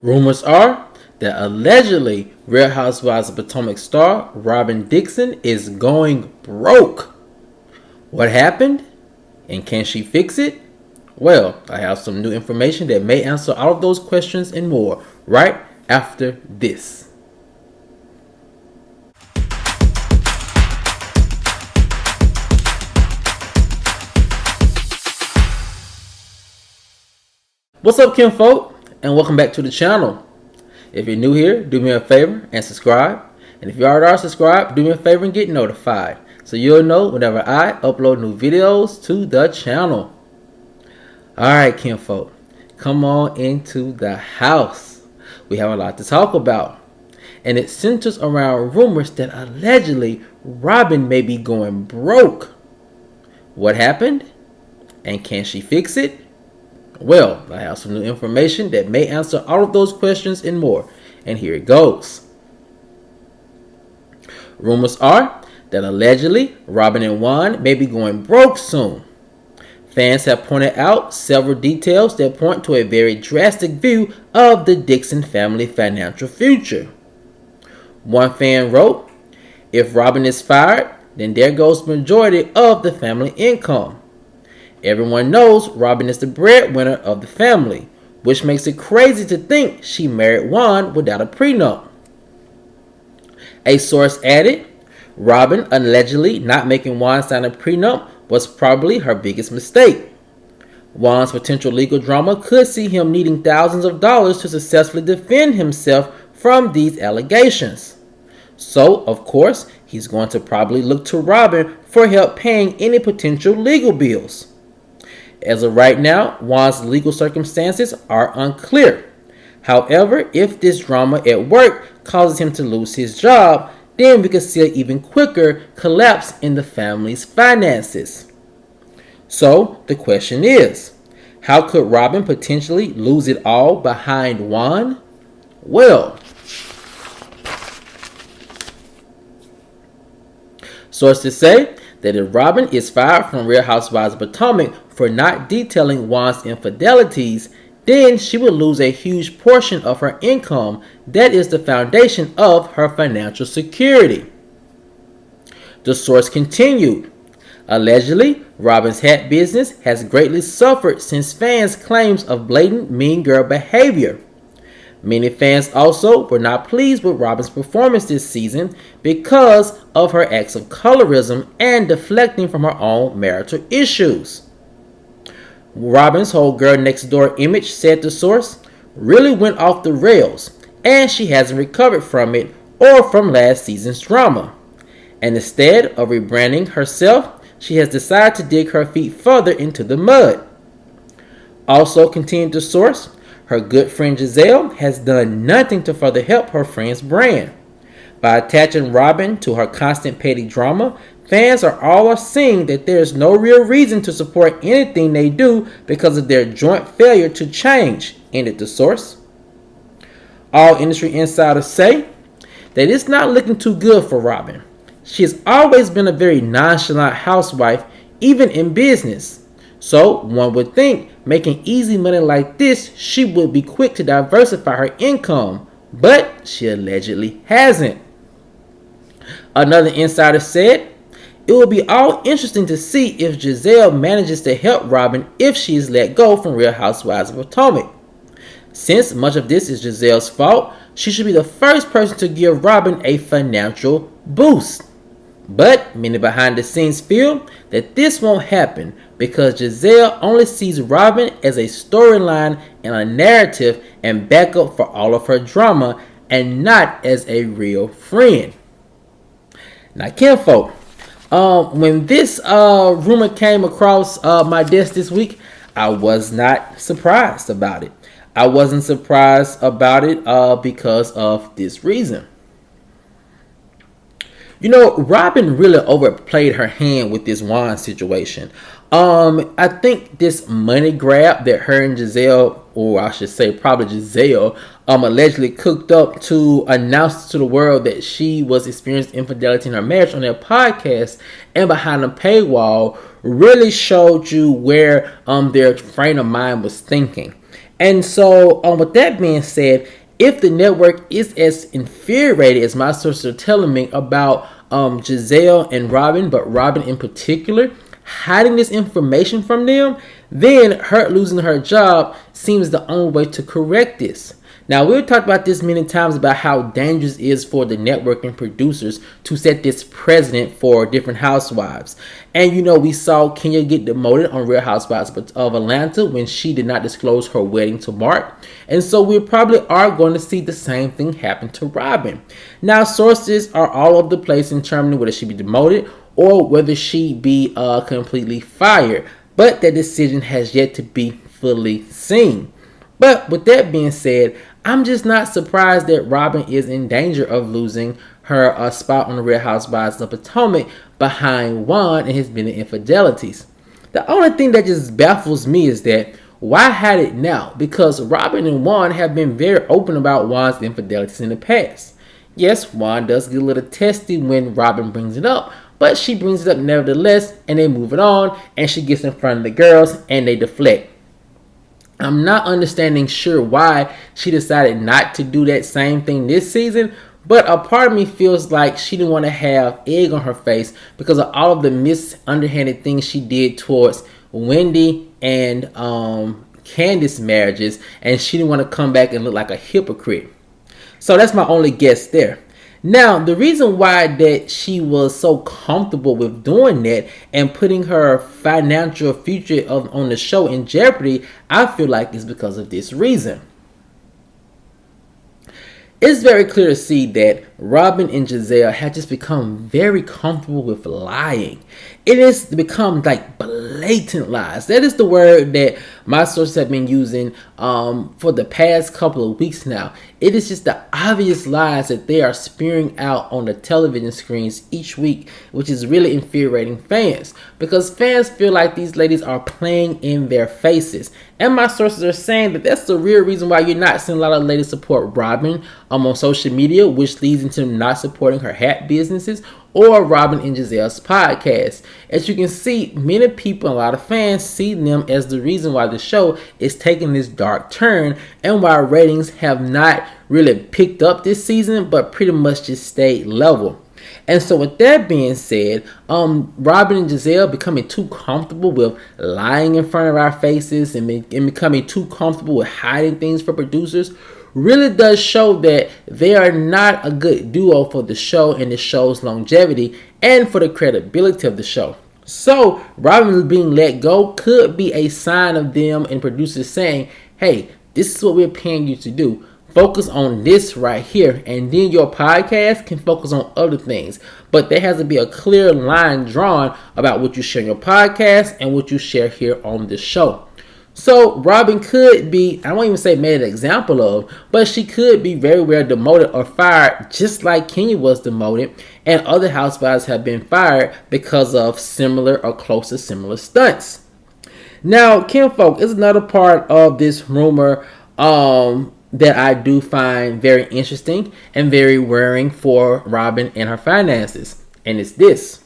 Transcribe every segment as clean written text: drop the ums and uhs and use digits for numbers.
Rumors are that allegedly Real Housewives of Potomac star Robyn Dixon is going broke. What happened? And can she fix it? Well, I have some new information that may answer all of those questions and more right after this. What's up, kinfolk? And welcome back to the channel. If you're new here, do me a favor and subscribe. And if you already are subscribed, do me a favor and get notified so you'll know whenever I upload new videos to the channel. Alright, kinfolk, come on into the house. We have a lot to talk about. And it centers around rumors that allegedly Robyn may be going broke. What happened? And can she fix it? Well, I have some new information that may answer all of those questions and more. And here it goes. Rumors are that allegedly Robyn and Juan may be going broke soon. Fans have pointed out several details that point to a very drastic view of the Dixon family financial future. One fan wrote, "If Robyn is fired, then there goes the majority of the family income. Everyone knows Robyn is the breadwinner of the family, which makes it crazy to think she married Juan without a prenup." A source added, "Robyn allegedly not making Juan sign a prenup was probably her biggest mistake. Juan's potential legal drama could see him needing thousands of dollars to successfully defend himself from these allegations. So, of course, he's going to probably look to Robyn for help paying any potential legal bills. As of right now, Juan's legal circumstances are unclear. However, if this drama at work causes him to lose his job, then we could see an even quicker collapse in the family's finances. So, the question is, how could Robyn potentially lose it all behind Juan? Well, sources say that if Robyn is fired from Real Housewives of Potomac for not detailing Juan's infidelities, then she would lose a huge portion of her income that is the foundation of her financial security. The source continued, allegedly, Robyn's hat business has greatly suffered since fans' claims of blatant mean girl behavior. Many fans also were not pleased with Robyn's performance this season because of her acts of colorism and deflecting from her own marital issues. Robyn's whole girl next door image, said the source, really went off the rails, and she hasn't recovered from it or from last season's drama. And instead of rebranding herself, she has decided to dig her feet further into the mud. Also, continued the source, her good friend Giselle has done nothing to further help her friend's brand. By attaching Robyn to her constant petty drama, fans are seeing that there is no real reason to support anything they do because of their joint failure to change, ended the source. All industry insiders say that it's not looking too good for Robyn. She has always been a very nonchalant housewife, even in business. So one would think making easy money like this, she would be quick to diversify her income, but she allegedly hasn't. Another insider said, "It will be all interesting to see if Giselle manages to help Robyn if she is let go from Real Housewives of Potomac. Since much of this is Giselle's fault, she should be the first person to give Robyn a financial boost. But many behind the scenes feel that this won't happen because Giselle only sees Robyn as a storyline and a narrative and backup for all of her drama and not as a real friend." Now, kinfolk, when this rumor came across my desk this week, I was not surprised about it. I wasn't surprised about it because of this reason. You know, Robyn really overplayed her hand with this Juan situation. I think this money grab that her and Giselle, or I should say probably Giselle, allegedly cooked up to announce to the world that she was experiencing infidelity in her marriage on their podcast and behind the paywall really showed you where their frame of mind was thinking. And so, with that being said, if the network is as infuriated as my sources are telling me about Giselle and Robyn, but Robyn in particular, hiding this information from them, then her losing her job seems the only way to correct this. Now, we've talked about this many times about how dangerous it is for the network and producers to set this precedent for different housewives. And we saw Kenya get demoted on Real Housewives of Atlanta when she did not disclose her wedding to Mark. And so we probably are going to see the same thing happen to Robyn. Now, sources are all over the place in determining whether she be demoted or whether she be completely fired. But that decision has yet to be fully seen. But with that being said, I'm just not surprised that Robyn is in danger of losing her spot on the Real Housewives of Potomac behind Juan and his many infidelities. The only thing that just baffles me is that why hide it now? Because Robyn and Juan have been very open about Juan's infidelities in the past. Yes, Juan does get a little testy when Robyn brings it up, but she brings it up nevertheless, and they move it on, and she gets in front of the girls, and they deflect. I'm not understanding sure why she decided not to do that same thing this season, but a part of me feels like she didn't want to have egg on her face because of all of the underhanded things she did towards Wendy and Candace marriages, and she didn't want to come back and look like a hypocrite. So that's my only guess there. Now, the reason why that she was so comfortable with doing that and putting her financial future on the show in jeopardy, I feel like is because of this reason. It's very clear to see that Robyn and Giselle have just become very comfortable with lying. It has become like blatant lies. That is the word that my sources have been using for the past couple of weeks now. It is just the obvious lies that they are spewing out on the television screens each week, which is really infuriating fans because fans feel like these ladies are playing in their faces. And my sources are saying that that's the real reason why you're not seeing a lot of ladies support Robyn on social media, which leads into them not supporting her hat businesses or Robyn and Giselle's podcast. As you can see, many people, a lot of fans, see them as the reason why the show is taking this dark turn and why ratings have not really picked up this season, but pretty much just stayed level. And so with that being said, Robyn and Giselle becoming too comfortable with lying in front of our faces and becoming too comfortable with hiding things for producers really does show that they are not a good duo for the show and the show's longevity and for the credibility of the show. So Robyn being let go could be a sign of them and producers saying, hey, this is what we're paying you to do. Focus on this right here, and then your podcast can focus on other things. But there has to be a clear line drawn about what you share in your podcast and what you share here on the show. So Robyn could be, I won't even say made an example of, but she could be very well demoted or fired, just like Kenya was demoted, and other housewives have been fired because of similar or close to similar stunts. Now, kinfolk is another part of this rumor that I do find very interesting and very worrying for Robyn and her finances, and it's this.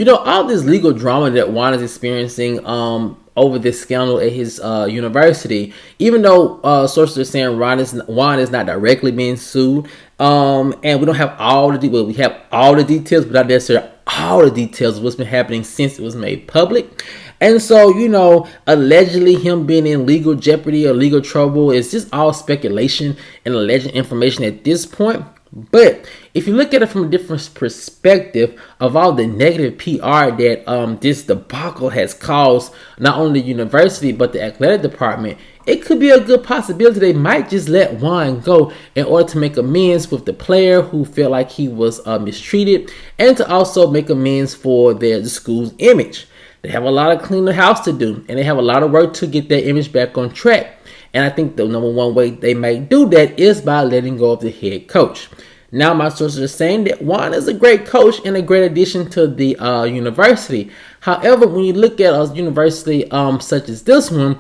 All this legal drama that Juan is experiencing over this scandal at his university, even though sources are saying Juan is not directly being sued, and we don't have all the we have all the details, but not necessarily all the details of what's been happening since it was made public. And so, allegedly him being in legal jeopardy or legal trouble is just all speculation and alleged information at this point. But if you look at it from a different perspective of all the negative PR that this debacle has caused, not only the university but the athletic department, it could be a good possibility they might just let Juan go in order to make amends with the player who felt like he was mistreated, and to also make amends for the school's image. They have a lot of cleaning the house to do, and they have a lot of work to get their image back on track. And I think the number one way they may do that is by letting go of the head coach. Now my sources are saying that Juan is a great coach and a great addition to the university. However, when you look at a university such as this one,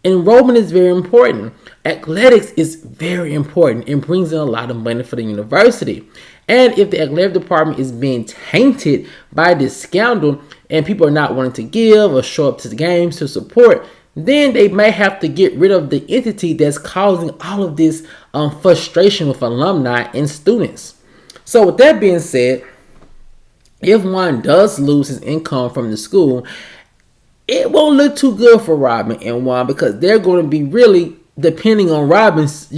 enrollment is very important. Athletics is very important and brings in a lot of money for the university. And if the athletic department is being tainted by this scandal and people are not wanting to give or show up to the games to support, then they may have to get rid of the entity that's causing all of this frustration with alumni and students. So with that being said, if Juan does lose his income from the school, it won't look too good for Robyn and Juan, because they're going to be really depending on Robyn's,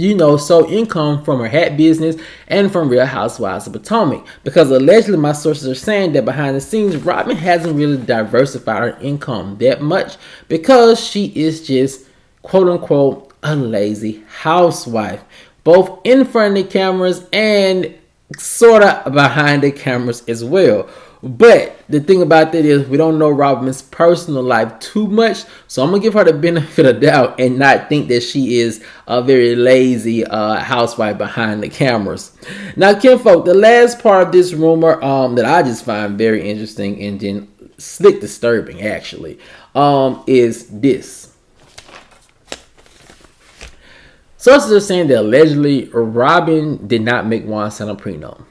sole income from her hat business and from Real Housewives of Potomac. Because allegedly, my sources are saying that behind the scenes, Robyn hasn't really diversified her income that much because she is just, quote unquote, a lazy housewife, both in front of the cameras and sort of behind the cameras as well. But the thing about that is we don't know Robyn's personal life too much, so I'm gonna give her the benefit of the doubt and not think that she is a very lazy housewife behind the cameras. Now, kinfolk, the last part of this rumor that I just find very interesting and then slick disturbing actually is this. Sources are saying that allegedly Robyn did not make Juan sign a prenup.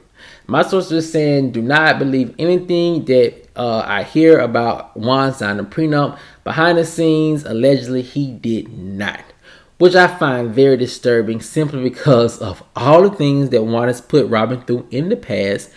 My sources are saying do not believe anything that I hear about Juan signing a prenup. Behind the scenes, allegedly he did not, which I find very disturbing simply because of all the things that Juan has put Robyn through in the past,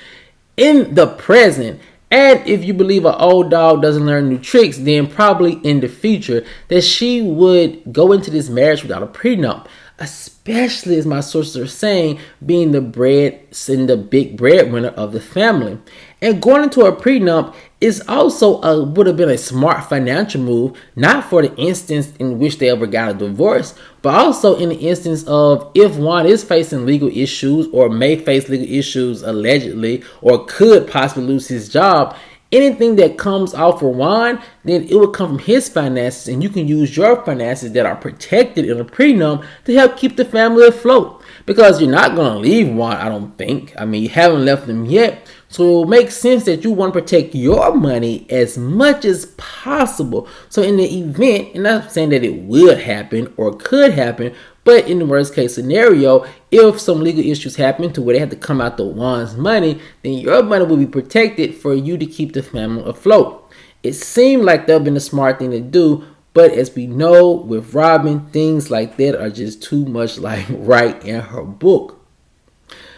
in the present, and if you believe an old dog doesn't learn new tricks, then probably in the future that she would go into this marriage without a prenup. Especially, as my sources are saying, being the big breadwinner of the family. And going into a prenup is also would have been a smart financial move, not for the instance in which they ever got a divorce, but also in the instance of if Juan is facing legal issues or may face legal issues allegedly, or could possibly lose his job. Anything that comes out for Juan, then it will come from his finances, and you can use your finances that are protected in a prenup to help keep the family afloat. Because you're not going to leave Juan, I don't think. I mean, you haven't left him yet. So it makes sense that you want to protect your money as much as possible. So in the event, and I'm not saying that it would happen or could happen, but in the worst case scenario, if some legal issues happen to where they have to come out the Juan's money, then your money will be protected for you to keep the family afloat. It seemed like that would have been a smart thing to do, but as we know with Robyn, things like that are just too much like right in her book.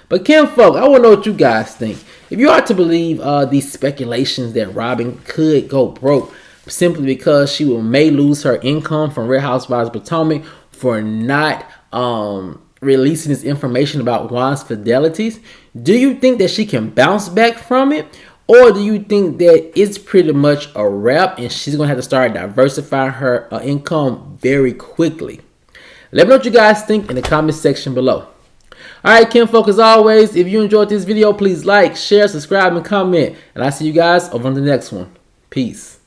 But kinfolk, I want to know what you guys think. If you are to believe these speculations that Robyn could go broke simply because she may lose her income from Real Housewives of Potomac for not releasing this information about Juan's fidelities, do you think that she can bounce back from it? Or do you think that it's pretty much a wrap and she's going to have to start diversifying her income very quickly? Let me know what you guys think in the comment section below. Alright, kinfolk, as always, if you enjoyed this video, please like, share, subscribe, and comment. And I'll see you guys over on the next one. Peace.